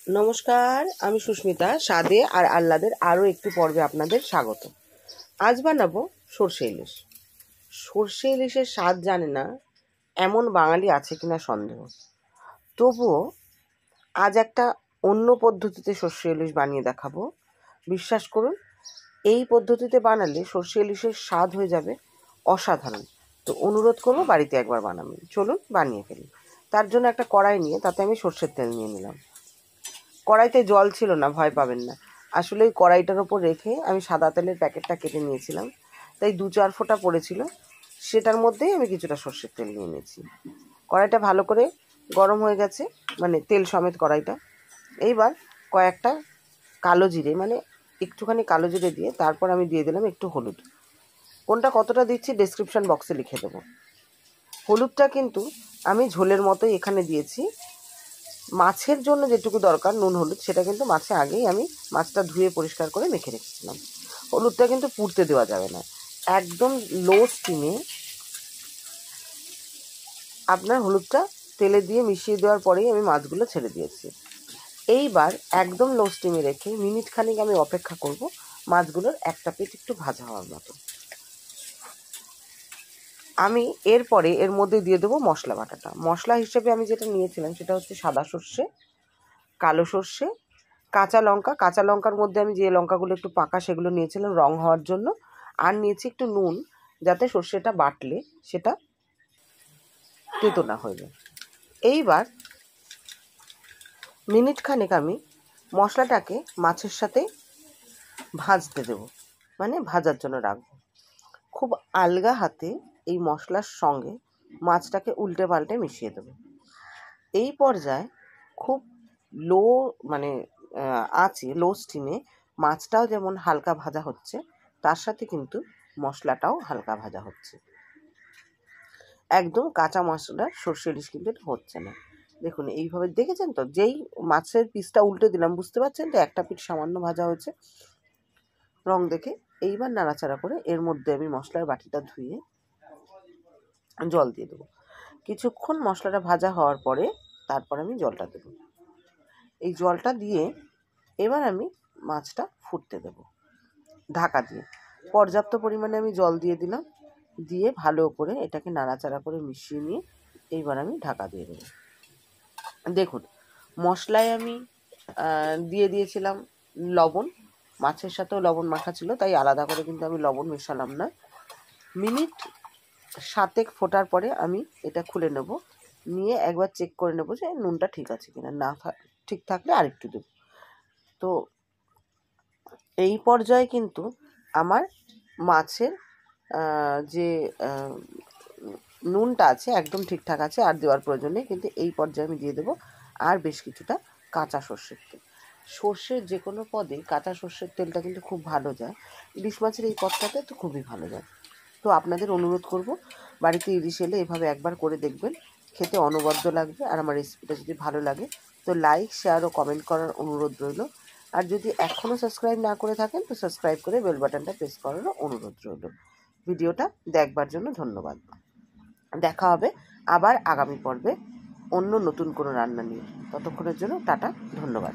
নমস্কার, আমি সুস্মিতা। স্বাদে আর আহ্লাদের আরও একটি পর্বে আপনাদের স্বাগত। আজ বানাবো সর্ষে ইলিশ। সর্ষে ইলিশের স্বাদ জানে না এমন বাঙালি আছে কিনা সন্দেহ। তবুও আজ একটা অন্য পদ্ধতিতে সর্ষে ইলিশ বানিয়ে দেখাবো। বিশ্বাস করুন, এই পদ্ধতিতে বানালে সর্ষে ইলিশের স্বাদ হয়ে যাবে অসাধারণ। তো অনুরোধ করবো বাড়িতে একবার বানাবেন। চলুন বানিয়ে ফেলি। তার জন্য একটা কড়াই নিয়ে তাতে আমি সর্ষের তেল নিয়ে নিলাম। কড়াইতে জল ছিল না, ভয় পাবেন না। আসলে ওই কড়াইটার ওপর রেখে আমি সাদা তেলের প্যাকেটটা কেটে নিয়েছিলাম, তাই 2-4 ফোঁটা পড়েছিল। সেটার মধ্যেই আমি কিছুটা সর্ষের তেল নিয়ে নিয়েছি। কড়াইটা ভালো করে গরম হয়ে গেছে, মানে তেল সমেত কড়াইটা। এইবার কয়েকটা কালো জিরে, মানে একটুখানি কালো জিরে দিয়ে তারপর আমি দিয়ে দিলাম একটু হলুদ। কোনটা কতটা দিচ্ছি ডেসক্রিপশন বক্সে লিখে দেবো। হলুদটা কিন্তু আমি ঝোলের মতোই এখানে দিয়েছি। মাছের জন্য যেটুকু দরকার নুন হলুদ, সেটা কিন্তু মাছে আগেই আমি মাছটা ধুয়ে পরিষ্কার করে মেখে রেখেছিলাম। হলুদটা কিন্তু পুড়তে দেওয়া যাবে না। একদম লো স্টিমে আপনার হলুদটা তেলে দিয়ে মিশিয়ে দেওয়ার পরেই আমি মাছগুলো ছেড়ে দিয়েছি। এইবার একদম লো স্টিমে রেখে মিনিট খানিক আমি অপেক্ষা করব মাছগুলোর একটা পিঠ একটু ভাজা হওয়ার মতো। আমি এরপরে এর মধ্যে দিয়ে দেবো মশলা বাটাটা। মশলা হিসেবে আমি যেটা নিয়েছিলাম সেটা হচ্ছে সাদা সর্ষে, কালো সর্ষে, কাঁচা লঙ্কা। কাঁচা লঙ্কার মধ্যে আমি যে লঙ্কাগুলো একটু পাকা সেগুলো নিয়েছিলাম রং হওয়ার জন্য। আর নিয়েছি একটু নুন, যাতে সর্ষেটা বাটলে সেটা তেতো না হয়ে যায়। এইবার মিনিট খানেক আমি মশলাটাকে মাছের সাথে ভাজতে দেবো, মানে ভাজার জন্য রাখবো। খুব আলগা হাতে এই মশলার সঙ্গে মাছটাকে উল্টে পাল্টে মিশিয়ে দেবো। এই পর্যায়ে খুব লো, মানে আঁচে, লো স্টিমে মাছটাও যেমন হালকা ভাজা হচ্ছে, তার সাথে কিন্তু মশলাটাও হালকা ভাজা হচ্ছে। একদম কাঁচা মশলার সর্ষে ইলিশ কিন্তু এটা হচ্ছে না। দেখুন এইভাবে, দেখেছেন তো? যেই মাছের পিসটা উল্টে দিলাম, বুঝতে পারছেন তো একটা পিঠ সামান্য ভাজা হয়েছে রং দেখে। এইবার নাড়াচাড়া করে এর মধ্যে আমি মশলার বাটিটা ধুয়ে জল দিয়ে দেবো। কিছুক্ষণ মশলাটা ভাজা হওয়ার পরে তারপর আমি জলটা দেবো। এই জলটা দিয়ে এবার আমি মাছটা ফুটতে দেব ঢাকা দিয়ে। পর্যাপ্ত পরিমাণে আমি জল দিয়ে দিলাম, দিয়ে ভালো করে এটাকে নাড়াচাড়া করে মিশিয়ে নিয়ে এইবার আমি ঢাকা দিয়ে দেবো। দেখুন, মশলায় আমি দিয়ে দিয়েছিলাম লবণ, মাছের সাথেও লবণ মাখা ছিল, তাই আলাদা করে কিন্তু আমি লবণ মেশালাম না। মিনিট 7 ফোটার পরে আমি এটা খুলে নেব, নিয়ে একবার চেক করে নেব যে নুনটা ঠিক আছে কিনা। না ঠিক থাকলে আরেকটু দেব। তো এই পর্যায়ে কিন্তু আমার মাছের যে নুনটা আছে একদম ঠিকঠাক আছে, আর দেওয়ার প্রয়োজন নেই। কিন্তু এই পর্যায়ে আমি দিয়ে দেবো আর বেশ কিছুটা কাঁচা সর্ষের তেল। সর্ষের যে কোনো পদে কাঁচা সর্ষের তেলটা কিন্তু খুব ভালো যায়। ইলিশ মাছের এই পদটাতে তো খুবই ভালো যায়। তো আপনাদের অনুরোধ করব, বাড়িতে ইলিশ এলে এভাবে একবার করে দেখবেন, খেতে অনবদ্য লাগবে। আর আমার রেসিপিটা যদি ভালো লাগে তো লাইক, শেয়ার ও কমেন্ট করার অনুরোধ রইল। আর যদি এখনও সাবস্ক্রাইব না করে থাকেন তো সাবস্ক্রাইব করে বেল বাটনটা প্রেস করারও অনুরোধ রইল। ভিডিওটা দেখবার জন্য ধন্যবাদ। দেখা হবে আবার আগামী পর্বে অন্য নতুন কোনো রান্না নিয়ে। ততক্ষণের জন্য টাটা, ধন্যবাদ।